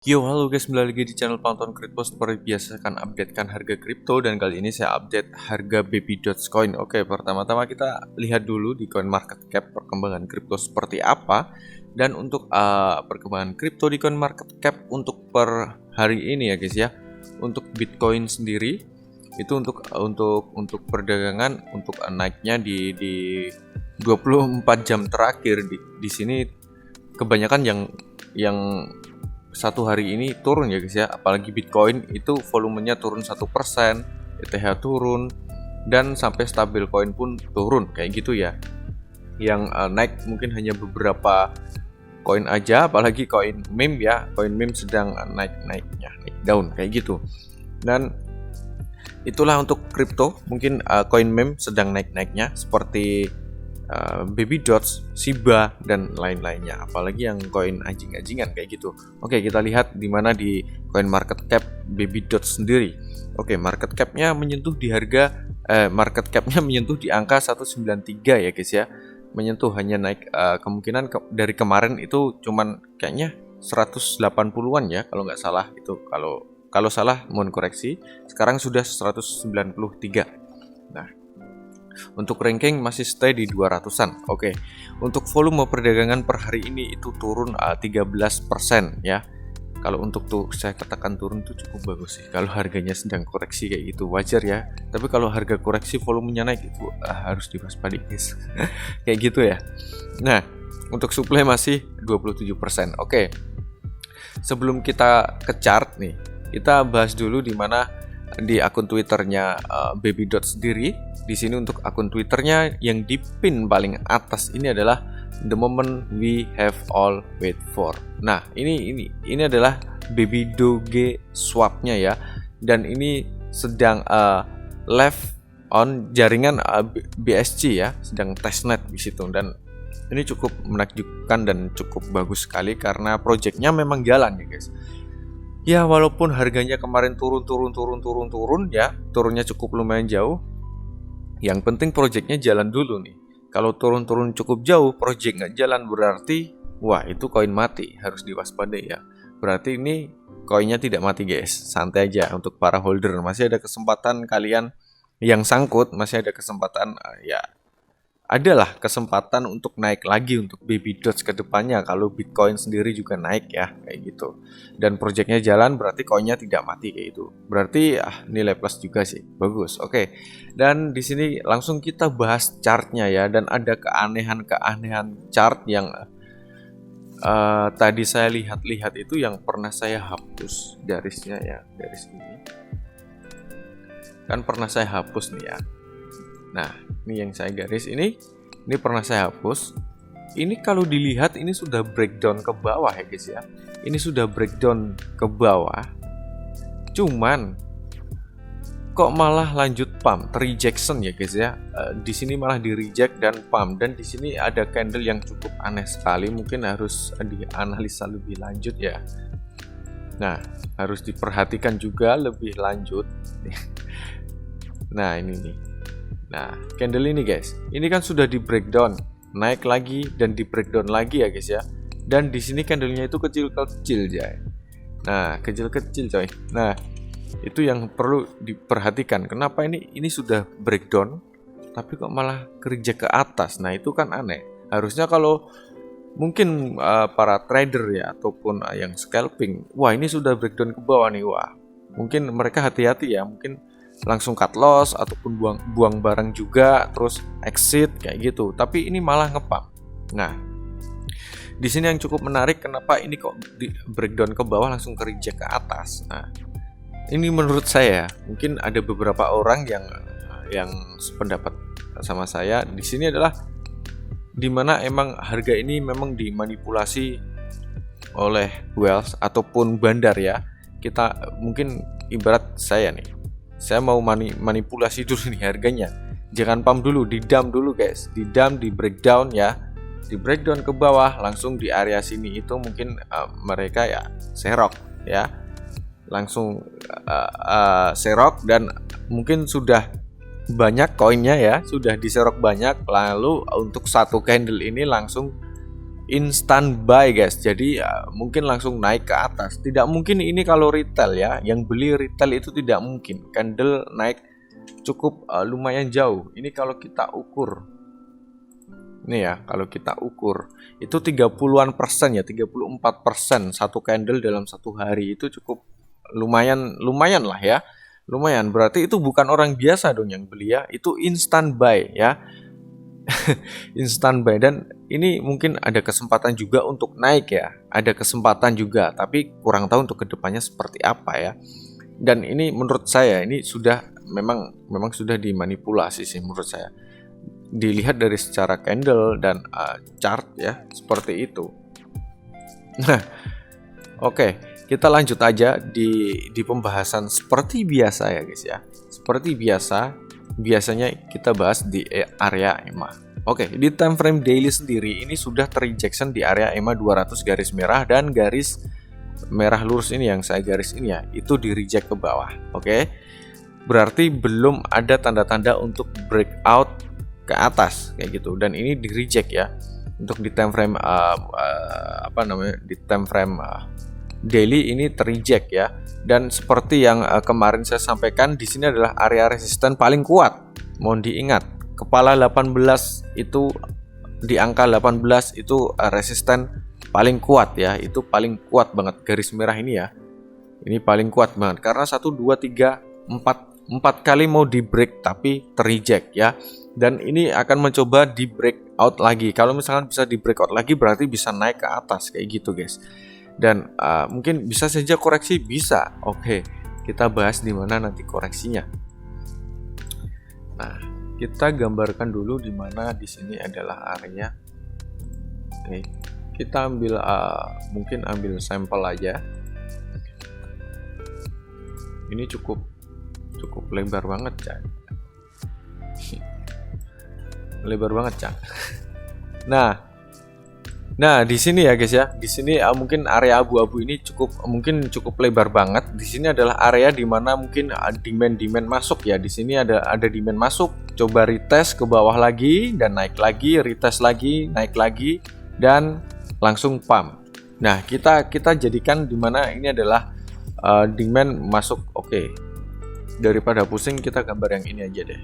Yo, halo guys, kembali lagi di channel Pantauan Kripto. Seperti biasa akan updatekan harga kripto dan kali ini saya update harga Baby Dogecoin. Oke, pertama-tama kita lihat dulu di CoinMarketCap perkembangan kripto seperti apa. Dan untuk perkembangan kripto di CoinMarketCap untuk per hari ini ya guys ya. Untuk Bitcoin sendiri itu untuk perdagangan untuk naiknya di 24 jam terakhir di sini kebanyakan yang satu hari ini turun ya guys ya, apalagi Bitcoin itu volumenya turun 1%, ETH turun, dan sampai stabil coin pun turun kayak gitu ya. Yang naik mungkin hanya beberapa koin aja, apalagi koin meme ya, koin meme sedang naik daun kayak gitu. Dan itulah untuk kripto, mungkin koin meme sedang naiknya seperti Baby Doge, Shiba dan lain-lainnya, apalagi yang koin anjing-anjingan kayak gitu. Oke, kita lihat di mana di CoinMarketCap Baby Doge sendiri. Oke, market capnya menyentuh di angka 193 ya guys ya. Menyentuh hanya naik kemungkinan dari kemarin itu cuman kayaknya 180-an ya kalau nggak salah itu. Kalau salah mohon koreksi. Sekarang sudah 193. Nah, untuk ranking masih stay di 200-an. Oke. Untuk volume perdagangan per hari ini itu turun 13% ya. Kalau untuk saya katakan turun itu cukup bagus sih. Kalau harganya sedang koreksi kayak gitu wajar ya. Tapi kalau harga koreksi volumenya naik itu harus diwaspadai guys. Kayak gitu ya. Nah, untuk supply masih 27%. Oke. Sebelum kita ke chart nih, kita bahas dulu di mana di akun Twitternya Baby Dot sendiri. Di sini untuk akun Twitternya yang di pin paling atas ini adalah the moment we have all wait for. Nah, ini adalah Baby Doge swapnya ya. Dan ini sedang live on jaringan BSC ya, sedang testnet di situ, dan ini cukup menakjubkan dan cukup bagus sekali karena projectnya memang jalan ya guys. Ya, walaupun harganya kemarin turun ya, turunnya cukup lumayan jauh. Yang penting projectnya jalan dulu nih. Kalau turun cukup jauh, project nggak jalan berarti wah itu koin mati, harus diwaspadai ya. Berarti ini koinnya tidak mati guys, santai aja. Untuk para holder masih ada kesempatan, kalian yang sangkut masih ada kesempatan ya. Adalah kesempatan untuk naik lagi untuk Baby Doge ke depannya kalau Bitcoin sendiri juga naik ya kayak gitu. Dan projectnya jalan berarti koinnya tidak mati kayak gitu. Berarti nilai plus juga sih. Bagus. Oke. Dan di sini langsung kita bahas chartnya ya, dan ada keanehan chart yang tadi saya lihat itu yang pernah saya hapus garisnya ya, garis ini. Kan pernah saya hapus nih ya. Nah, ini yang saya garis ini pernah saya hapus. Ini kalau dilihat ini sudah breakdown ke bawah ya guys ya. Ini sudah breakdown ke bawah. Cuman kok malah lanjut pump, rejection ya guys ya. Di sini malah di reject dan pump, dan di sini ada candle yang cukup aneh sekali, mungkin harus dianalisa lebih lanjut ya. Nah, harus diperhatikan juga lebih lanjut. Nah, ini nih. Nah, candle ini guys, ini kan sudah di breakdown, naik lagi dan di breakdown lagi ya guys ya. Dan di sini candlenya itu kecil-kecil ya. Nah, kecil-kecil coy. Nah, itu yang perlu diperhatikan. Kenapa ini sudah breakdown, tapi kok malah kerja ke atas? Nah, itu kan aneh. Harusnya kalau mungkin para trader ya ataupun yang scalping, wah ini sudah breakdown ke bawah nih, wah. Mungkin mereka hati-hati ya, mungkin langsung cut loss ataupun buang barang juga, terus exit kayak gitu. Tapi ini malah ngepump. Nah, di sini yang cukup menarik, kenapa ini kok di breakdown ke bawah langsung ke reject ke atas. Nah, ini menurut saya mungkin ada beberapa orang yang sependapat sama saya di sini adalah dimana emang harga ini memang dimanipulasi oleh whales ataupun bandar ya. Kita mungkin ibarat saya nih, saya mau manipulasi dulu nih harganya. Jangan pump dulu, di dump dulu guys. Di dump, di breakdown ya. Di breakdown ke bawah, langsung di area sini itu mungkin mereka ya serok ya. Langsung serok, dan mungkin sudah banyak koinnya ya, sudah diserok banyak. Lalu untuk satu candle ini langsung instant buy guys. Jadi mungkin langsung naik ke atas. Tidak mungkin ini kalau retail ya. Yang beli retail itu tidak mungkin. Candle naik cukup lumayan jauh. Ini kalau kita ukur. Ini ya, kalau kita ukur itu 30-an persen ya, 34% satu candle dalam satu hari itu cukup lumayan lah ya. Lumayan, berarti itu bukan orang biasa dong yang beli ya. Itu instant buy ya. Instant buy, dan ini mungkin ada kesempatan juga untuk naik ya, ada kesempatan juga, tapi kurang tahu untuk kedepannya seperti apa ya. Dan ini menurut saya ini sudah memang sudah dimanipulasi sih menurut saya, dilihat dari secara candle dan chart ya, seperti itu. Nah, oke, kita lanjut aja di pembahasan seperti biasa ya guys ya. Seperti biasanya kita bahas di area EMA. Oke, di time frame daily sendiri ini sudah terrejection di area EMA 200 garis merah, dan garis merah lurus ini yang saya garis ini ya, itu di reject ke bawah. Oke. Berarti belum ada tanda-tanda untuk breakout ke atas kayak gitu, dan ini di reject ya. Untuk di time frame di time frame daily ini terreject ya. Dan seperti yang kemarin saya sampaikan, di sini adalah area resisten paling kuat. Mohon diingat, kepala 18 itu di angka 18 itu resisten paling kuat ya. Itu paling kuat banget garis merah ini ya. Ini paling kuat banget karena 1 2 3 4 kali mau di break tapi terreject ya. Dan ini akan mencoba di breakout lagi. Kalau misalkan bisa di breakout lagi berarti bisa naik ke atas kayak gitu guys. Dan mungkin bisa saja koreksi, bisa. Oke, kita bahas di mana nanti koreksinya. Nah, kita gambarkan dulu di mana di sini adalah area. Oke, kita ambil mungkin ambil sampel aja. Ini cukup lebar banget, Cak. Lebar banget, Cak. Nah, di sini ya guys ya. Di sini mungkin area abu-abu ini cukup lebar banget. Di sini adalah area di mana mungkin demand masuk ya. Di sini ada demand masuk, coba retest ke bawah lagi dan naik lagi, retest lagi, naik lagi dan langsung pump. Nah, kita jadikan di mana ini adalah demand masuk. Oke. Daripada pusing, kita gambar yang ini aja deh.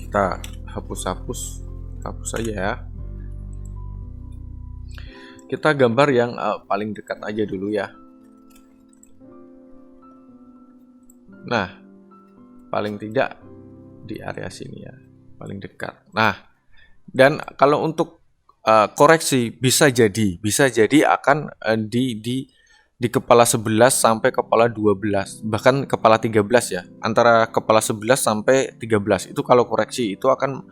Kita hapus aja ya. Kita gambar yang paling dekat aja dulu ya. Nah, paling tidak di area sini ya, paling dekat. Nah, dan kalau untuk koreksi bisa jadi akan di kepala 11 sampai kepala 12, bahkan kepala 13 ya. Antara kepala 11 sampai 13 itu kalau koreksi itu akan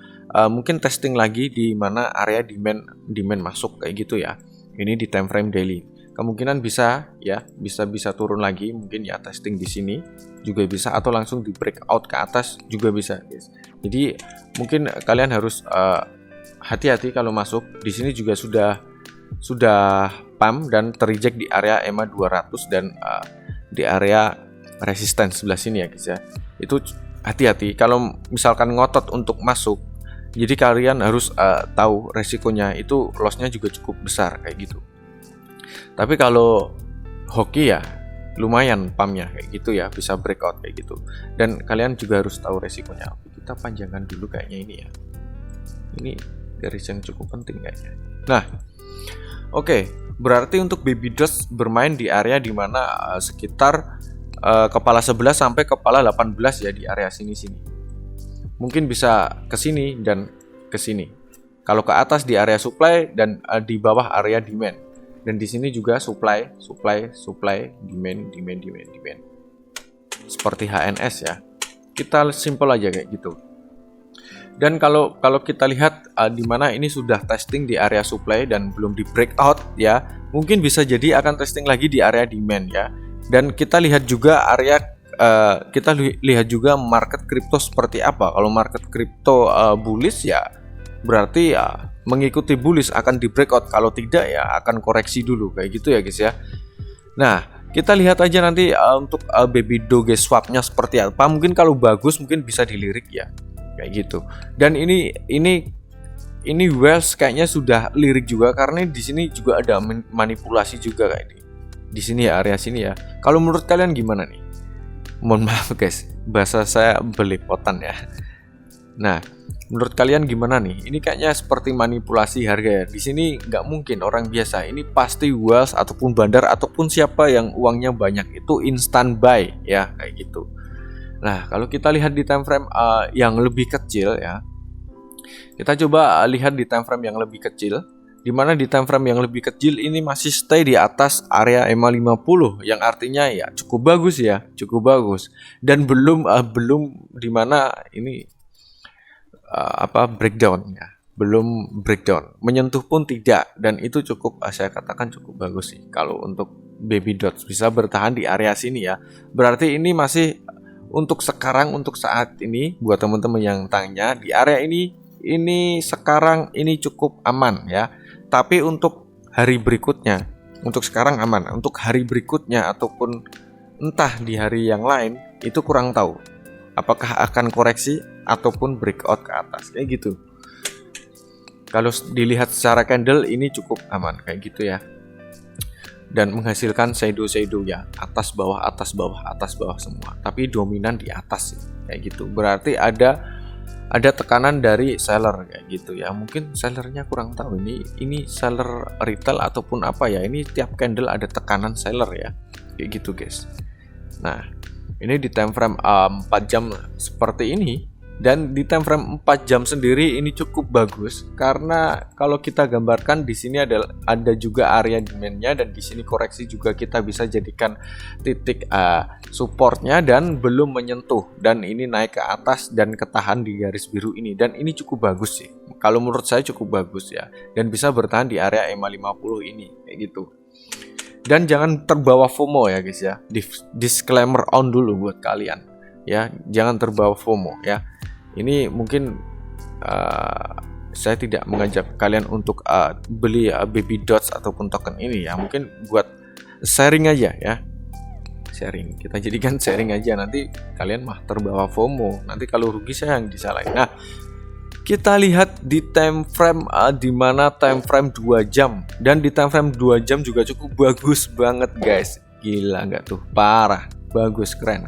mungkin testing lagi di mana area demand masuk kayak gitu ya. Ini di time frame daily. Kemungkinan bisa ya, bisa turun lagi mungkin ya, testing di sini juga bisa, atau langsung di breakout ke atas juga bisa, guys. Jadi mungkin kalian harus hati-hati kalau masuk. Di sini juga sudah pump dan terreject di area EMA 200 dan di area resistance sebelah sini ya, guys ya. Itu hati-hati kalau misalkan ngotot untuk masuk. Jadi kalian harus tahu resikonya, itu lossnya juga cukup besar kayak gitu. Tapi kalau hoki ya lumayan pumpnya kayak gitu ya, bisa breakout kayak gitu. Dan kalian juga harus tahu resikonya. Kita panjangkan dulu kayaknya ini ya. Ini garis yang cukup penting kayaknya. Nah, oke, berarti untuk baby dots bermain di area dimana sekitar kepala 11 sampai kepala 18 ya, di area sini. Mungkin bisa ke sini dan ke sini. Kalau ke atas di area supply dan di bawah area demand. Dan di sini juga supply, demand. Seperti HNS ya. Kita simpel aja kayak gitu. Dan kalau kita lihat di mana ini sudah testing di area supply dan belum di breakout ya, mungkin bisa jadi akan testing lagi di area demand ya. Dan kita lihat juga market kripto seperti apa. Kalau market kripto bullish ya berarti ya mengikuti bullish akan di breakout. Kalau tidak ya akan koreksi dulu kayak gitu ya guys ya. Nah, kita lihat aja nanti untuk baby doge swapnya seperti apa. Mungkin kalau bagus mungkin bisa dilirik ya kayak gitu. Dan ini ini Wells kayaknya sudah lirik juga, karena di sini juga ada manipulasi juga kayak di sini ya, area sini ya. Kalau menurut kalian gimana nih? Mohon maaf guys, bahasa saya belepotan ya. Nah, menurut kalian gimana nih? Ini kayaknya seperti manipulasi harga ya. Di sini nggak mungkin orang biasa. Ini pasti Wells ataupun Bandar ataupun siapa yang uangnya banyak itu instant buy ya, kayak gitu. Nah, kalau kita lihat di time frame yang lebih kecil ya. Kita coba lihat di time frame yang lebih kecil. Di mana di time frame yang lebih kecil ini masih stay di atas area EMA 50, yang artinya ya cukup bagus ya, cukup bagus. Dan belum di mana ini breakdown ya, belum breakdown, menyentuh pun tidak, dan itu cukup saya katakan cukup bagus sih. Kalau untuk baby dots bisa bertahan di area sini ya, berarti ini masih untuk sekarang, untuk saat ini buat teman-teman yang tanya di area ini sekarang ini cukup aman ya. Tapi untuk hari berikutnya, untuk sekarang aman, untuk hari berikutnya ataupun entah di hari yang lain itu kurang tahu. Apakah akan koreksi ataupun breakout ke atas kayak gitu. Kalau dilihat secara candle ini cukup aman kayak gitu ya. Dan menghasilkan shadow ya, atas bawah atas bawah atas bawah semua. Tapi dominan di atas kayak gitu. Berarti ada tekanan dari seller kayak gitu ya. Mungkin sellernya kurang tahu ini seller retail ataupun apa ya. Ini tiap candle ada tekanan seller ya. Kayak gitu guys. Nah, ini di time frame 4 jam seperti ini, dan di time frame 4 jam sendiri ini cukup bagus karena kalau kita gambarkan di sini ada juga area demand-nya, dan di sini koreksi juga kita bisa jadikan titik supportnya dan belum menyentuh, dan ini naik ke atas dan ketahan di garis biru ini, dan ini cukup bagus sih. Kalau menurut saya cukup bagus ya, dan bisa bertahan di area EMA 50 ini kayak gitu. Dan jangan terbawa FOMO ya guys ya. Disclaimer on dulu buat kalian ya, jangan terbawa FOMO ya. Ini mungkin saya tidak mengajak kalian untuk beli baby dots ataupun token ini ya. Mungkin buat sharing aja ya. Sharing. Kita jadikan sharing aja, nanti kalian mah terbawa FOMO. Nanti kalau rugi saya yang disalahin. Nah, kita lihat di time frame di mana time frame 2 jam, dan di time frame 2 jam juga cukup bagus banget guys. Gila nggak tuh? Parah. Bagus, keren.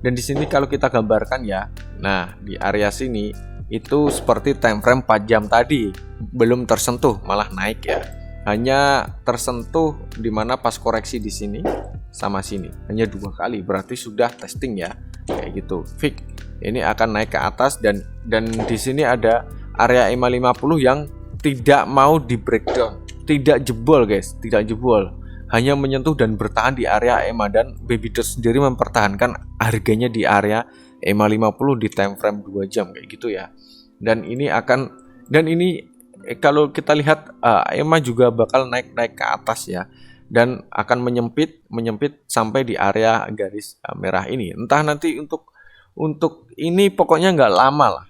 Dan di sini kalau kita gambarkan ya. Nah, di area sini itu seperti time frame 4 jam tadi, belum tersentuh, malah naik ya. Hanya tersentuh di mana pas koreksi di sini sama sini. Hanya 2 kali, berarti sudah testing ya. Kayak gitu. Fix. Ini akan naik ke atas, dan di sini ada area EMA 50 yang tidak mau di breakdown, tidak jebol guys, tidak jebol, hanya menyentuh dan bertahan di area EMA, dan baby dots sendiri mempertahankan harganya di area EMA 50 di time frame 2 jam kayak gitu ya. Dan ini kalau kita lihat EMA juga bakal naik ke atas ya, dan akan menyempit sampai di area garis merah ini. Entah nanti untuk ini pokoknya nggak lama lah.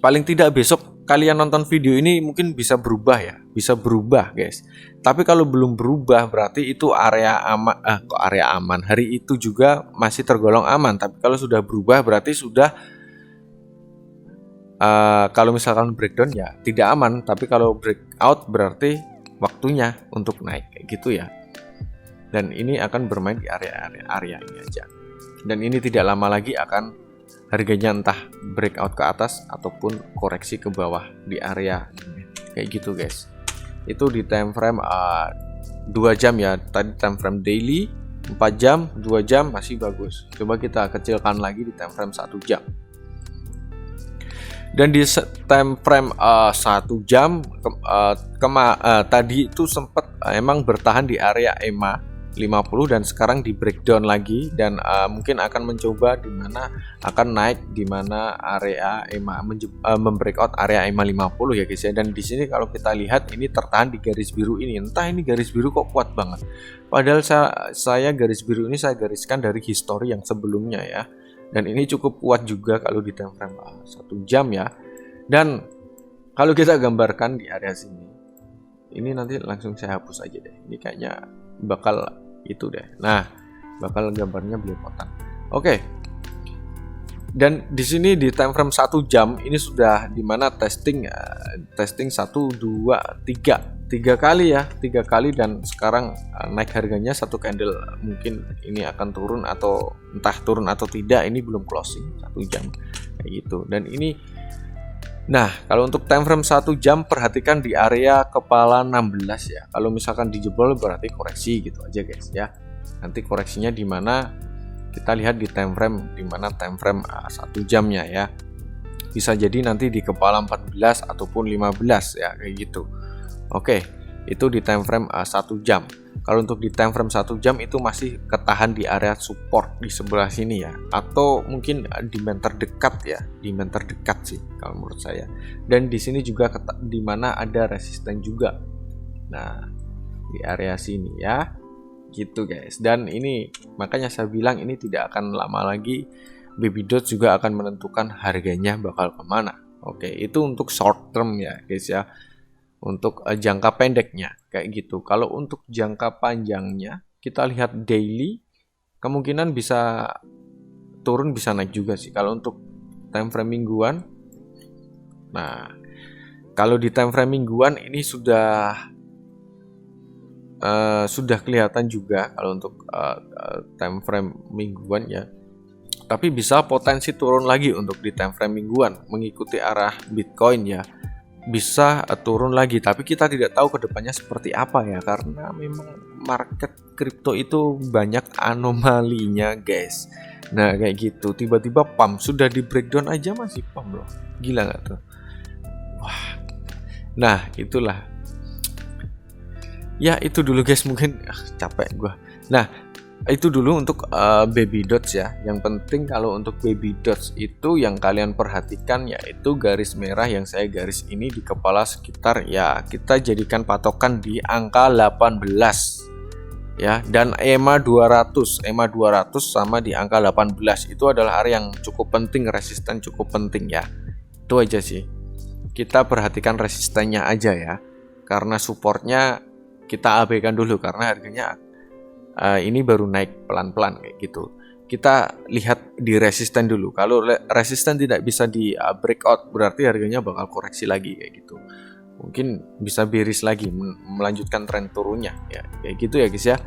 Paling tidak besok kalian nonton video ini mungkin bisa berubah ya, bisa berubah guys. Tapi kalau belum berubah berarti itu area aman. Kok area aman? Hari itu juga masih tergolong aman. Tapi kalau sudah berubah berarti sudah kalau misalkan breakdown ya tidak aman. Tapi kalau breakout berarti waktunya untuk naik kayak gitu ya. Dan ini akan bermain di area ini aja. Dan ini tidak lama lagi akan harganya entah breakout ke atas ataupun koreksi ke bawah di area ini. Kayak gitu guys. Itu di time frame 2 jam ya. Tadi time frame daily 4 jam, 2 jam masih bagus. Coba kita kecilkan lagi di time frame 1 jam. Dan di time frame 1 jam tadi itu sempat emang bertahan di area EMA 50, dan sekarang di breakdown lagi, dan mungkin akan mencoba di mana akan naik di mana area EMA membreakout area EMA 50 ya guys ya. Dan di sini kalau kita lihat ini tertahan di garis biru ini. Entah ini garis biru kok kuat banget. Padahal saya garis biru ini saya gariskan dari history yang sebelumnya ya. Dan ini cukup kuat juga kalau di time frame 1 jam ya. Dan kalau kita gambarkan di area sini, ini nanti langsung saya hapus aja deh. Ini kayaknya bakal itu deh. Nah, bakal gambarnya belepotan. Oke. Dan di sini di time frame 1 jam ini sudah dimana testing 3 kali ya, 3 kali, dan sekarang naik harganya satu candle. Mungkin ini akan turun atau entah turun atau tidak, ini belum closing 1 jam kayak gitu. Dan ini, nah kalau untuk time frame 1 jam perhatikan di area kepala 16 ya. Kalau misalkan dijebol berarti koreksi gitu aja guys ya. Nanti koreksinya di mana kita lihat di time frame, di mana time frame 1 jamnya ya. Bisa jadi nanti di kepala 14 ataupun 15 ya kayak gitu. Oke, itu di time frame 1 jam. Kalau untuk di time frame 1 jam itu masih ketahan di area support di sebelah sini ya, atau mungkin demand terdekat ya, demand terdekat sih kalau menurut saya. Dan di sini juga di mana ada resisten juga. Nah, di area sini ya. Gitu guys. Dan ini makanya saya bilang ini tidak akan lama lagi Baby Dots juga akan menentukan harganya bakal kemana. Oke, itu untuk short term ya guys ya, untuk jangka pendeknya kayak gitu. Kalau untuk jangka panjangnya kita lihat daily, kemungkinan bisa turun bisa naik juga sih kalau untuk time frame mingguan. Nah, kalau di time frame mingguan ini sudah kelihatan juga kalau untuk time frame mingguan ya. Tapi bisa potensi turun lagi untuk di time frame mingguan mengikuti arah Bitcoin ya. Bisa turun lagi, tapi kita tidak tahu kedepannya seperti apa ya, karena memang market kripto itu banyak anomalinya guys. Nah kayak gitu, tiba-tiba pump sudah di breakdown aja masih pump loh, gila nggak tuh? Wah, nah itulah. Ya itu dulu guys, mungkin capek gua. Nah itu dulu untuk Baby Dots ya. Yang penting kalau untuk Baby Dots itu yang kalian perhatikan yaitu garis merah yang saya garis ini di kepala sekitar ya, kita jadikan patokan di angka 18 ya. Dan EMA 200 sama di angka 18 itu adalah area yang cukup penting, resisten cukup penting ya. Itu aja sih, kita perhatikan resistennya aja ya, karena supportnya kita abaikan dulu karena harganya ini baru naik pelan-pelan kayak gitu. Kita lihat di resisten dulu. Kalau resisten tidak bisa di breakout berarti harganya bakal koreksi lagi kayak gitu. Mungkin bisa bearish lagi, melanjutkan tren turunnya ya. Kayak gitu ya guys ya.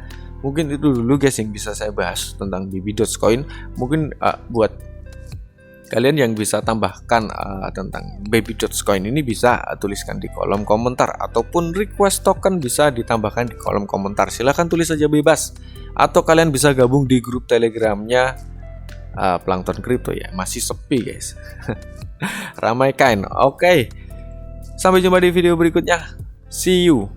Mungkin itu dulu guys yang bisa saya bahas tentang Baby Dots Coin. Mungkin buat kalian yang bisa tambahkan tentang Baby Dots Coin ini bisa tuliskan di kolom komentar, ataupun request token bisa ditambahkan di kolom komentar. Silahkan tulis saja bebas. Atau kalian bisa gabung di grup telegramnya Plankton Crypto ya. Masih sepi guys. Ramaikan. Oke. Sampai jumpa di video berikutnya. See you.